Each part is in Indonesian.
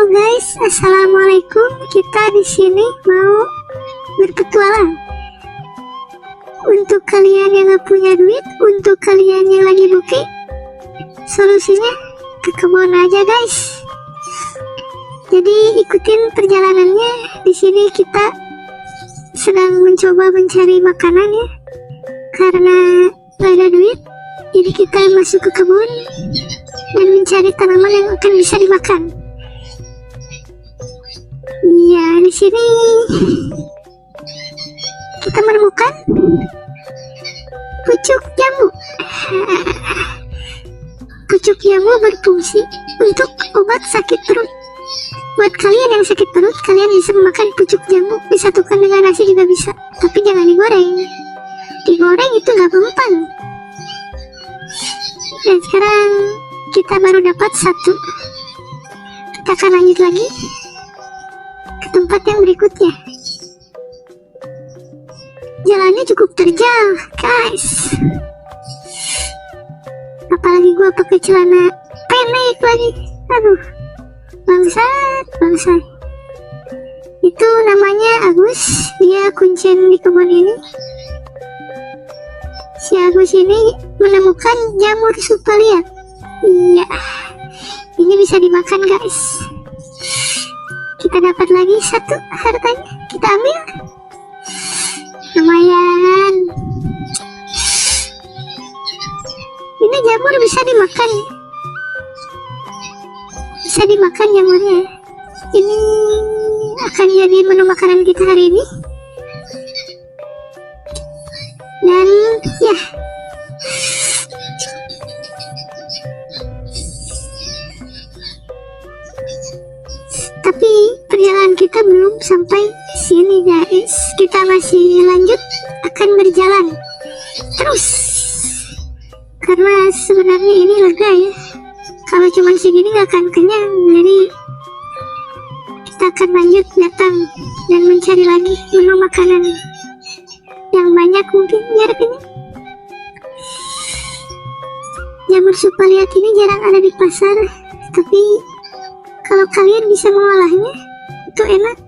Halo guys, assalamualaikum. Kita di sini mau berpetualang. Untuk kalian yang gak punya duit, untuk kalian yang lagi bokeh, solusinya ke kebun aja guys. Jadi ikutin perjalanannya. Di sini kita sedang mencoba mencari makanan ya, karena gak ada duit. Jadi kita masuk ke kebun dan mencari tanaman yang akan bisa dimakan. Iya, di sini kita menemukan pucuk jambu. Pucuk jambu berfungsi untuk obat sakit perut. Buat kalian yang sakit perut, kalian bisa memakan pucuk jambu. Disatukan dengan nasi juga bisa, tapi jangan digoreng. Digoreng itu gak mempan. Dan sekarang kita baru dapat satu. Kita akan lanjut lagi ke tempat yang berikutnya. Jalannya cukup terjal guys, apalagi gua pakai celana pendek lagi. Aduh, bangsat. Itu namanya Agus, dia kuncen di kebun ini. Si Agus ini menemukan jamur supalia. Iya, ini bisa dimakan guys. Kita dapat lagi satu hartanya, kita ambil. Lumayan. Ini jamur bisa dimakan. Bisa dimakan jamurnya. Ini akan jadi menu makanan kita hari ini. Dan ya, tapi perjalanan kita belum sampai sini guys. Kita masih lanjut akan berjalan terus, karena sebenarnya ini lega ya. Kalau cuma segini gak akan kenyang. Jadi kita akan lanjut datang dan mencari lagi menu makanan yang banyak mungkin biar kenyang. Jamur supaliat ini jarang ada di pasar, tapi kalau kalian bisa mengolahnya itu enak.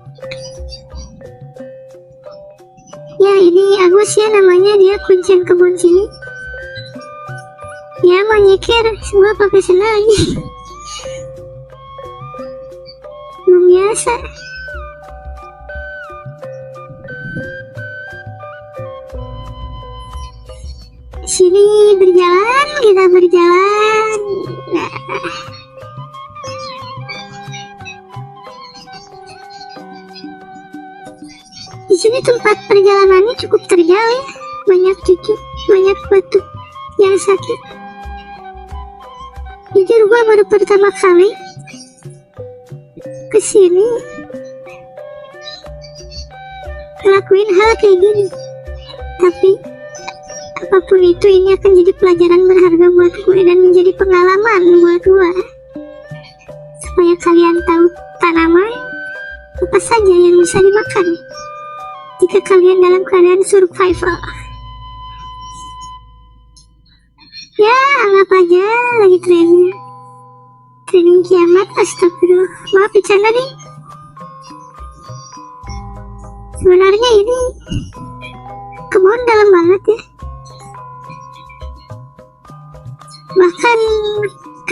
Ya, ini Agus ya namanya, dia kuncen kebun sini. Ya, mau nyeker semua pakai sendal lagi. Belum biasa. Sini berjalan, kita berjalan. Nah. Di sini tempat perjalanannya cukup terjal ya, banyak cucuk, banyak batu yang sakit. Jujur gua baru pertama kali kesini ngelakuin hal kayak gini, tapi apapun itu ini akan jadi pelajaran berharga buat gue dan menjadi pengalaman buat gue, supaya kalian tahu tanaman apa saja yang bisa dimakan jika kalian dalam keadaan survival. Ya, anggap aja lagi training kiamat. Astagfirullah, maaf bercanda nih. Sebenarnya ini kebun dalam banget ya. Bahkan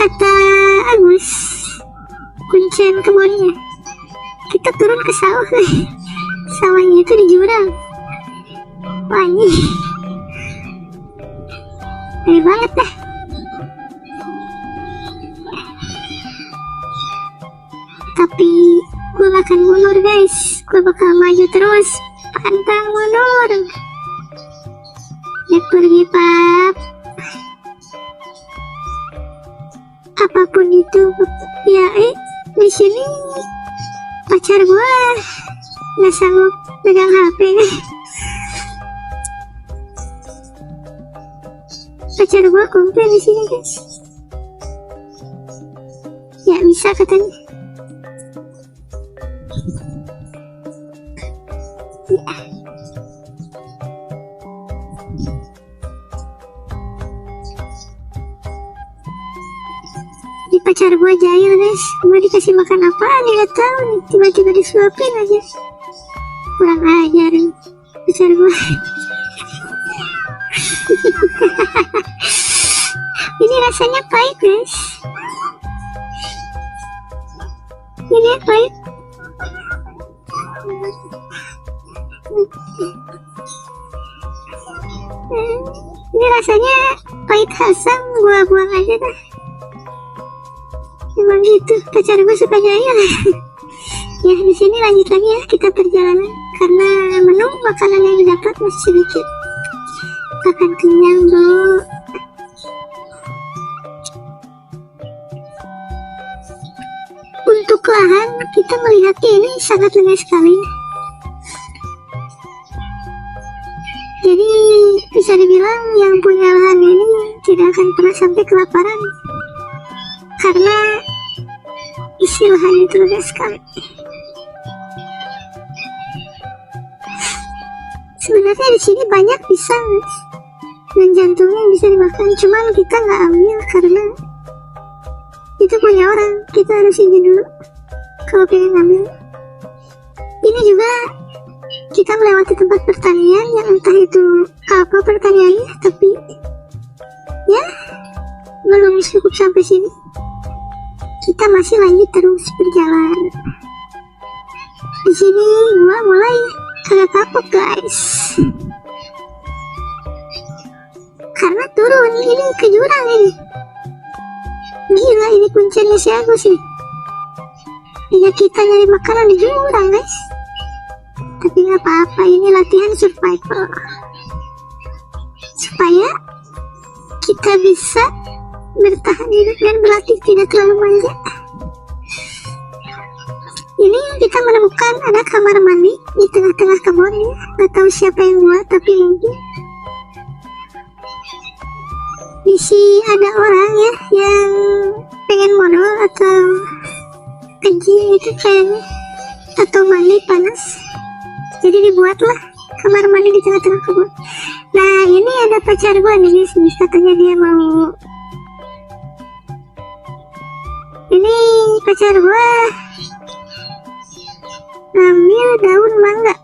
kata Agus, kuncen kebunnya, kita turun ke sawah. Sawahnya itu di jurang. Wah, ini gede banget dah. Tapi gue gak akan mundur guys, gue bakal maju terus, pantang mundur. Ya pergi pap. Apapun itu ya, di sini pacar gue nggak sanggup pegang HP. Pacar gue komplain di sini guys. Ya bisa katanya. Ya. pacar gue jahil guys, gue dikasih makan apaan ya gak tahu nih, tiba-tiba disuapin aja, kurang ajar nih pacar gue. Ini rasanya pahit guys, ini pahit. Ini rasanya pahit asam, gua buang aja dah. Emang gitu, pacar gue suka jahil. Ya di sini lanjut lagi ya kita perjalanan, karena menu makanan yang didapat masih sedikit. Akan kenyang bro. Untuk lahan kita melihatnya ini sangat luas sekali. Jadi bisa dibilang yang punya lahan ini tidak akan pernah sampai kelaparan, karena isi lahan itu luas sekali. Sebenarnya di sini banyak pisang dan jantungnya yang bisa dimakan, cuman kita nggak ambil karena itu punya orang, kita harus izin dulu kalau pengen ngambil. Ini juga kita melewati tempat pertanian yang entah itu apa pertaniannya, tapi ya belum cukup sampai sini. Kita masih lanjut terus berjalan. Di sini gua mulai agak kapok guys, karena turun ini ke jurang ini. Gila, ini kuncinya si Agus nih. Ya kita nyari makanan di jurang guys. Tapi nggak apa-apa, ini latihan survival supaya kita bisa bertahan hidup dan berlatih tidak terlalu manja. Ini kita menemukan ada kamar mandi di tengah-tengah kebun ya. Nggak tahu siapa yang buat, tapi mungkin isi ada orang ya yang pengen modal atau keji gitu kayaknya, atau mandi panas, jadi dibuatlah kamar mandi di tengah-tengah kebun. Nah ini ada pacar gue nih guys, katanya dia mau, ini pacar gue ambil daun mangga.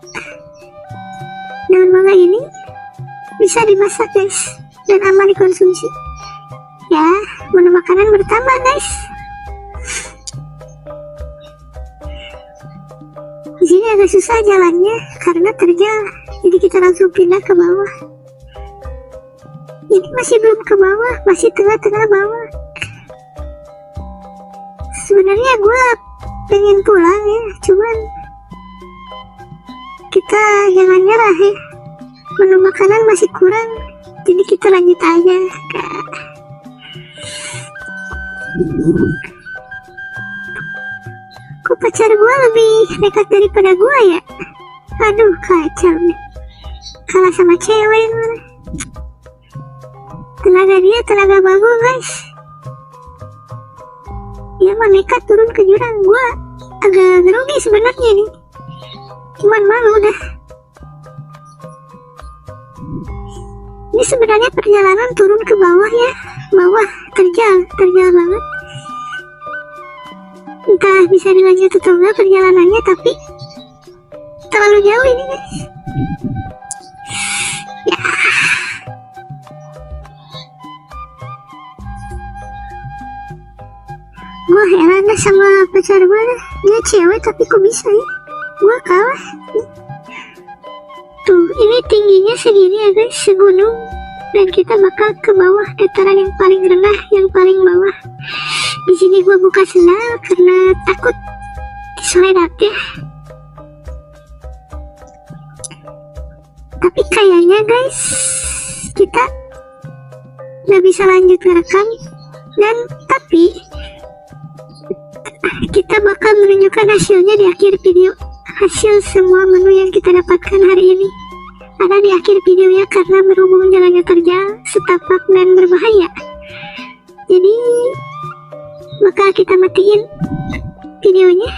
Daun mangga ini bisa dimasak guys dan aman dikonsumsi ya, menu makanan bertambah guys. Di sini agak susah jalannya karena terjal, jadi kita langsung pindah ke bawah. Ini masih belum ke bawah, masih tengah-tengah bawah. Sebenarnya gue pengen pulang ya, cuman kita jangan nyerah ya, menu makanan masih kurang, jadi kita lanjut aja. Kok pacar gue lebih nekat daripada gue ya? Aduh kacau nih, kalah sama cewek mana. Tenaga dia tenaga bagus guys, dia mah nekat turun ke jurang. Gue agak grogi sebenarnya nih, cuman malu dah. Ini sebenarnya perjalanan turun ke bawah ya, bawah terjal banget. Entah bisa dilanjut atau enggak perjalanannya, tapi terlalu jauh ini guys. Ya. Gue heran dah sama pacar gue dah. Dia cewek tapi kok bisa ya? Gue kalah. Tuh, ini tingginya segini ya guys, segunung. Dan kita bakal ke bawah, dataran yang paling rendah, yang paling bawah. Di sini gue buka sendal karena takut diseledak ya. Tapi kayaknya guys, kita nggak bisa lanjut ngerekam. Dan tapi kita bakal menunjukkan hasilnya di akhir video. Hasil semua menu yang kita dapatkan hari ini ada di akhir videonya, karena berhubung jalannya terjal, setapak dan berbahaya, jadi bakal kita matiin videonya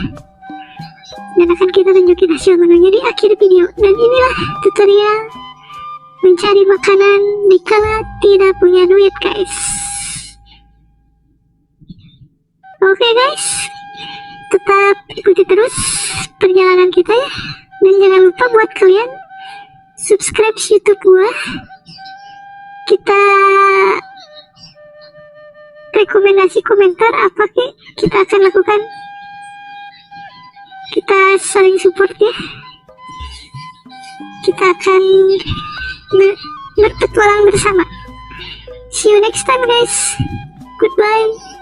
dan akan kita tunjukin hasil menunya di akhir video. Dan inilah tutorial mencari makanan dikala tidak punya duit guys. Oke guys, tetap ikuti terus perjalanan kita ya. Dan jangan lupa buat kalian subscribe YouTube gua. Kita rekomendasi komentar apa kita akan lakukan. Kita saling support ya. Kita akan berpetualang bersama. See you next time guys. Goodbye.